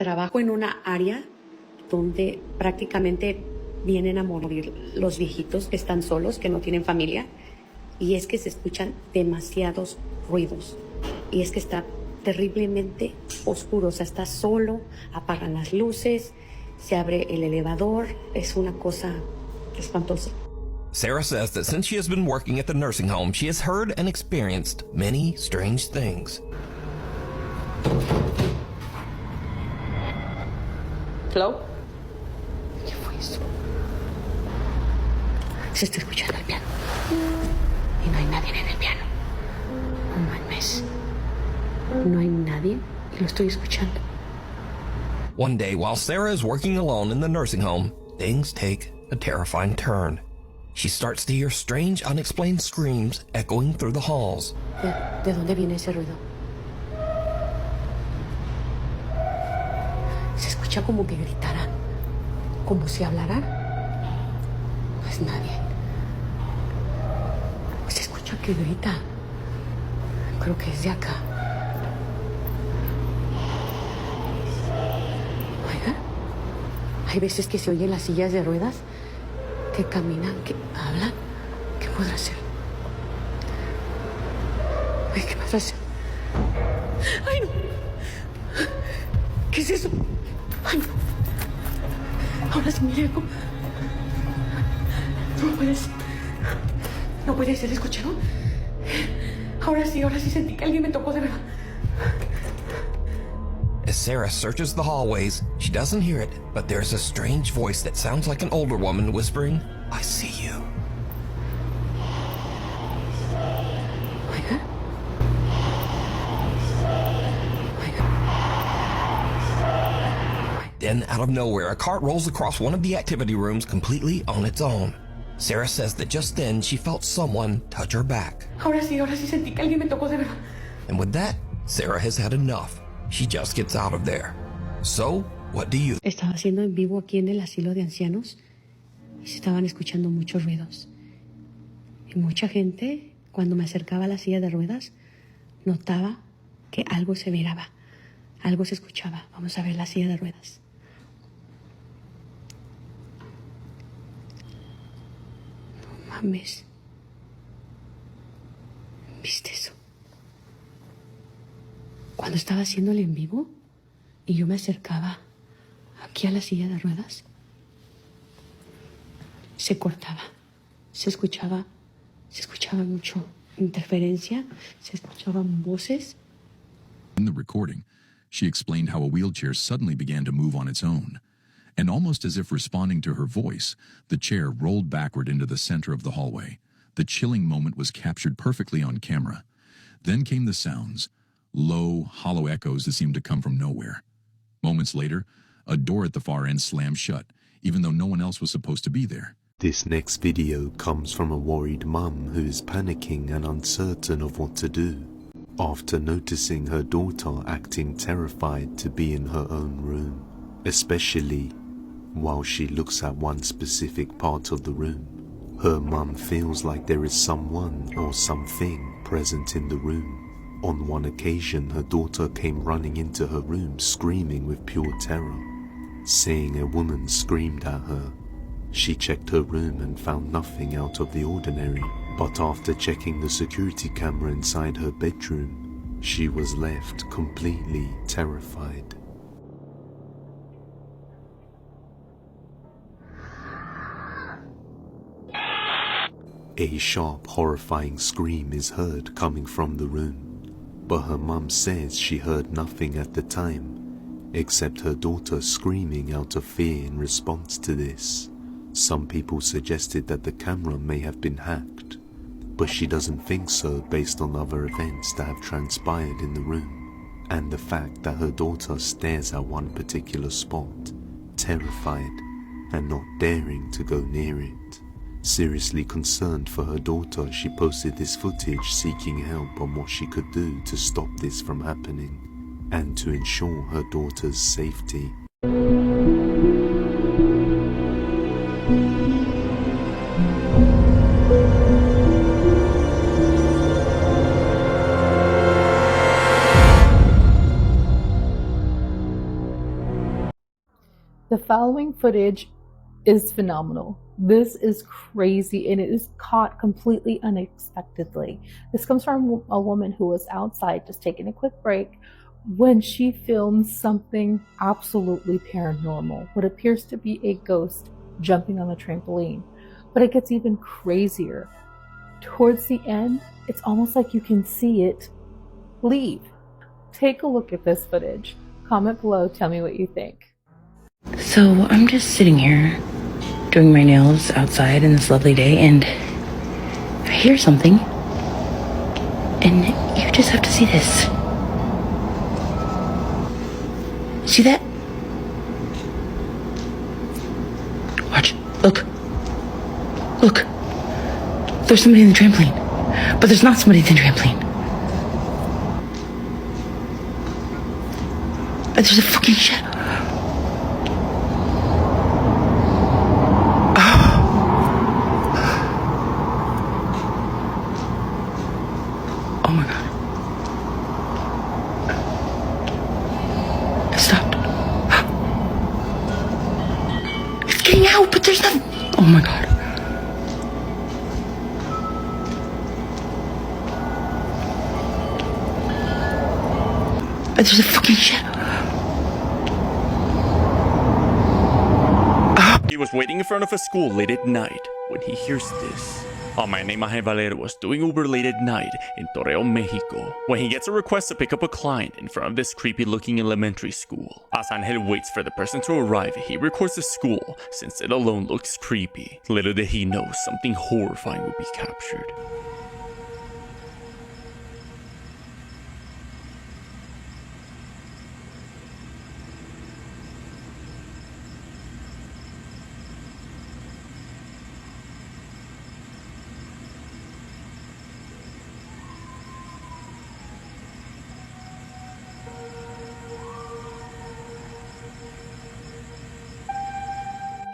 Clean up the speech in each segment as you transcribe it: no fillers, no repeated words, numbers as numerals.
Trabajo en una área donde prácticamente vienen a morir los viejitos que están solos, que no tienen familia, y es que se escuchan demasiados ruidos, y es que está terriblemente oscuro, o sea, está solo, apagan las luces, se abre el elevador, es una cosa espantosa. Sarah says that since she has been working at the nursing home, she has heard and experienced many strange things. ¿Hello? ¿Qué fue eso? Se está escuchando el piano. Y no hay nadie en el piano. No mames. No hay nadie y lo estoy escuchando. One day, while Sarah is working alone in the nursing home, things take a terrifying turn. She starts to hear strange, unexplained screams echoing through the halls. ¿De dónde viene ese ruido? Se escucha como que gritaran, como si hablaran. No es nadie. Se escucha que grita. Creo que es de acá. Oiga, hay veces que se oyen las sillas de ruedas que caminan, que hablan. ¿Qué podrá ser? Ay, ¿qué podrá ser? ¡Ay, no! ¿Qué es eso? ¡Ay, no! Ahora sí, mire algo. No puede ser. No puede ser, ¿escucharon? Ahora sí sentí que alguien me tocó de verdad. As Sarah searches the hallways, she doesn't hear it, but there's a strange voice that sounds like an older woman whispering, "I see you." Oiga. Then, out of nowhere, a cart rolls across one of the activity rooms completely on its own. Sarah says that just then she felt someone touch her back. Ahora sí sentí que alguien me tocó de verdad. And with that, Sarah has had enough. She just gets out of there. So, what do you think? Estaba haciendo en vivo aquí en el asilo de ancianos y se estaban escuchando muchos ruidos. Y mucha gente, cuando me acercaba a la silla de ruedas, notaba que algo se miraba, algo se escuchaba. Vamos a ver la silla de ruedas. No mames. ¿Viste eso? Cuando estaba haciéndole en vivo y yo me acercaba aquí a la silla de ruedas, se cortaba, se escuchaba mucho interferencia, se escuchaban voces. In the recording, she explained how a wheelchair suddenly began to move on its own, and almost as if responding to her voice, the chair rolled backward into the center of the hallway. The chilling moment was captured perfectly on camera. Then came the sounds, low, hollow echoes that seemed to come from nowhere. Moments later, a door at the far end slammed shut, even though no one else was supposed to be there. This next video comes from a worried mum who is panicking and uncertain of what to do after noticing her daughter acting terrified to be in her own room, especially while she looks at one specific part of the room. Her mum feels like there is someone or something present in the room. On one occasion, her daughter came running into her room screaming with pure terror, saying a woman screamed at her. She checked her room and found nothing out of the ordinary, but after checking the security camera inside her bedroom, she was left completely terrified. A sharp, horrifying scream is heard coming from the room, but her mum says she heard nothing at the time, except her daughter screaming out of fear in response to this. Some people suggested that the camera may have been hacked, but she doesn't think so based on other events that have transpired in the room, and the fact that her daughter stares at one particular spot, terrified and not daring to go near it. Seriously concerned for her daughter, she posted this footage seeking help on what she could do to stop this from happening and to ensure her daughter's safety. The following footage is phenomenal. This is crazy, and it is caught completely unexpectedly. This comes from a woman who was outside just taking a quick break when she films something absolutely paranormal, what appears to be a ghost jumping on the trampoline. But it gets even crazier. Towards the end, it's almost like you can see it leave. Take a look at this footage. Comment below, tell me what you think. So I'm just sitting here doing my nails outside in this lovely day, and I hear something, and you just have to see this. See that? Watch. Look. Look. There's somebody in the trampoline. But there's not somebody in the trampoline. There's a fucking shadow. Oh my god. It stopped. It's getting out, but there's nothing. Oh my god. There's a fucking shadow. He was waiting in front of a school late at night when he hears this. A man named Angel Valero was doing Uber late at night in Torreon, Mexico, when he gets a request to pick up a client in front of this creepy-looking elementary school. As Angel waits for the person to arrive, he records the school, since it alone looks creepy. Little did he know something horrifying would be captured.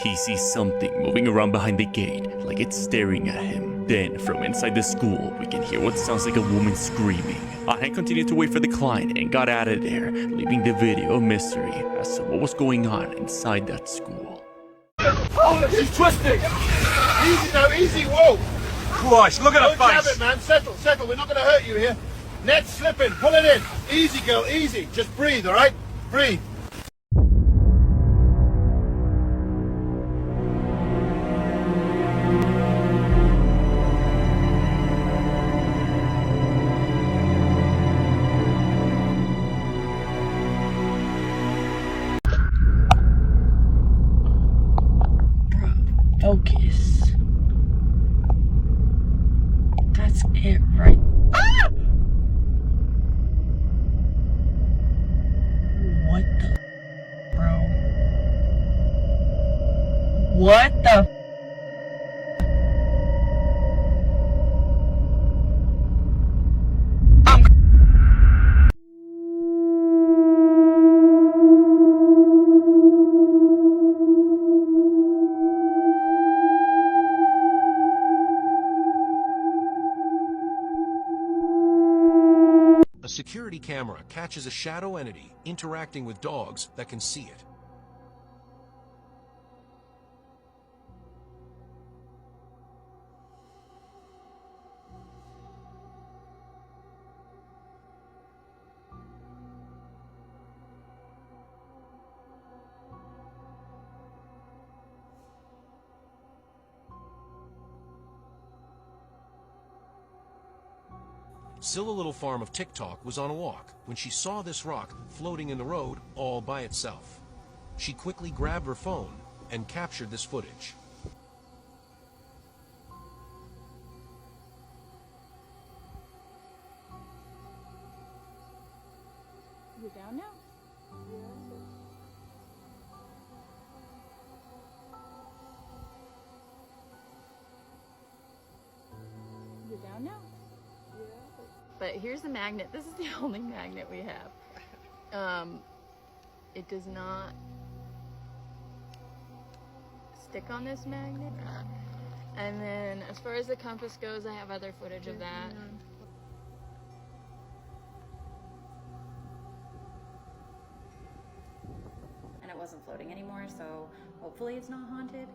He sees something moving around behind the gate, like it's staring at him. Then, from inside the school, we can hear what sounds like a woman screaming. Angel continued to wait for the client and got out of there, leaving the video a mystery as to what was going on inside that school. Oh, she's twisting! Easy now, easy, whoa! Christ, look at her Don't grab face! it, man. Settle, settle. We're not going to hurt you here. Net's slipping. Pull it in. Easy, girl, easy. Just breathe, all right? Breathe. Focus. That's it right. Ah! What the, bro? What the? A security camera catches a shadow entity interacting with dogs that can see it. Zilla Little Farm of TikTok was on a walk when she saw this rock floating in the road all by itself. She quickly grabbed her phone and captured this footage. You're down now? You're down now? But here's the magnet. This is the only magnet we have. It does not stick on this magnet. And then as far as the compass goes, I have other footage of that. And it wasn't wasn't floating anymore, so hopefully it's not haunted.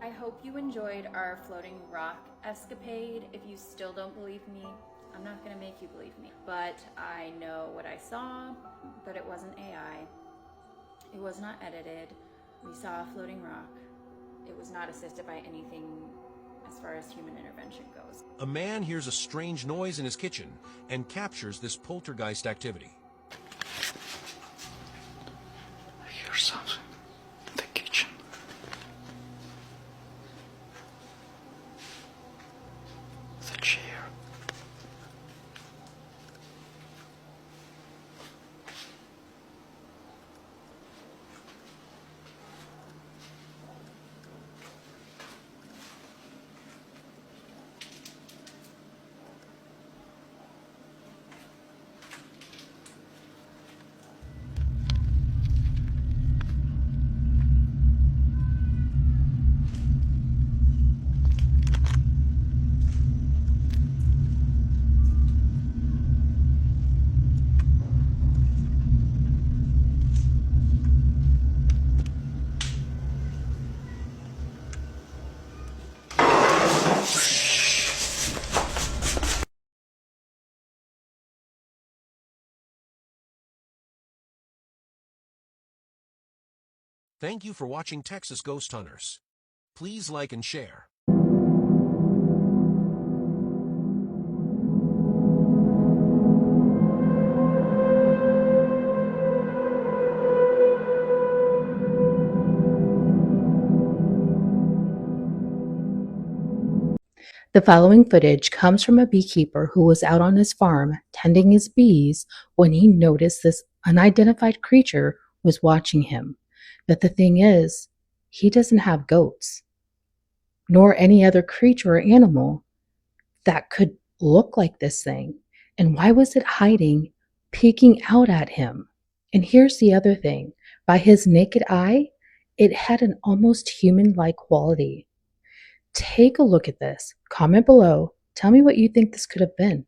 I hope you enjoyed our floating rock escapade. If you still don't believe me, I'm not gonna make you believe me, but I know what I saw, but it wasn't AI. It was not edited. We saw a floating rock. It was not assisted by anything as far as human intervention goes. A man hears a strange noise in his kitchen and captures this poltergeist activity. I hear something in the kitchen. The chair. Thank you for watching Texas Ghost Hunters. Please like and share. The following footage comes from a beekeeper who was out on his farm tending his bees when he noticed this unidentified creature was watching him. But the thing is, he doesn't have goats, nor any other creature or animal that could look like this thing. And why was it hiding, peeking out at him? And here's the other thing. By his naked eye, it had an almost human-like quality. Take a look at this. Comment below. Tell me what you think this could have been.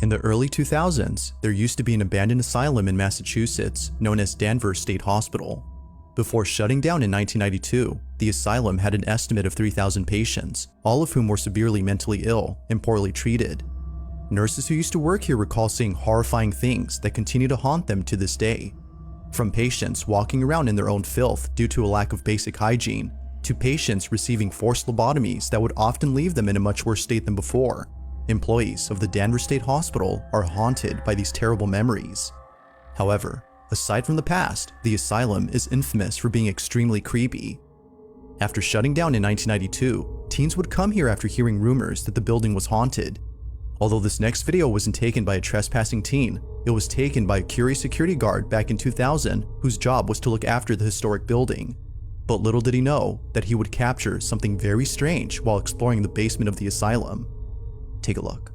In the early 2000s, there used to be an abandoned asylum in Massachusetts known as Danvers State Hospital. Before shutting down in 1992, the asylum had an estimate of 3,000 patients, all of whom were severely mentally ill and poorly treated. Nurses who used to work here recall seeing horrifying things that continue to haunt them to this day. From patients walking around in their own filth due to a lack of basic hygiene, to patients receiving forced lobotomies that would often leave them in a much worse state than before. Employees of the Danvers State Hospital are haunted by these terrible memories. However, aside from the past, the asylum is infamous for being extremely creepy. After shutting down in 1992, teens would come here after hearing rumors that the building was haunted. Although this next video wasn't taken by a trespassing teen, it was taken by a curious security guard back in 2000 whose job was to look after the historic building. But little did he know that he would capture something very strange while exploring the basement of the asylum. Take a look.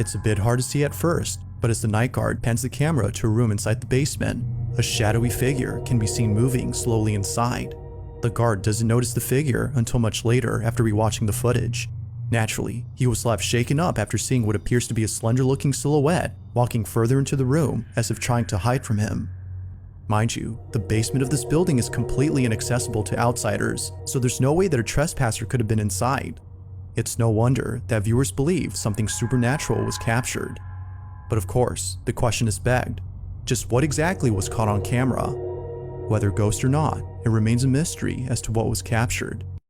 It's a bit hard to see at first, but as the night guard pans the camera to a room inside the basement, a shadowy figure can be seen moving slowly inside. The guard doesn't notice the figure until much later after rewatching the footage. Naturally, he was left shaken up after seeing what appears to be a slender-looking silhouette walking further into the room as if trying to hide from him. Mind you, the basement of this building is completely inaccessible to outsiders, so there's no way that a trespasser could have been inside. It's no wonder that viewers believe something supernatural was captured. But of course, the question is begged, just what exactly was caught on camera? Whether ghost or not, it remains a mystery as to what was captured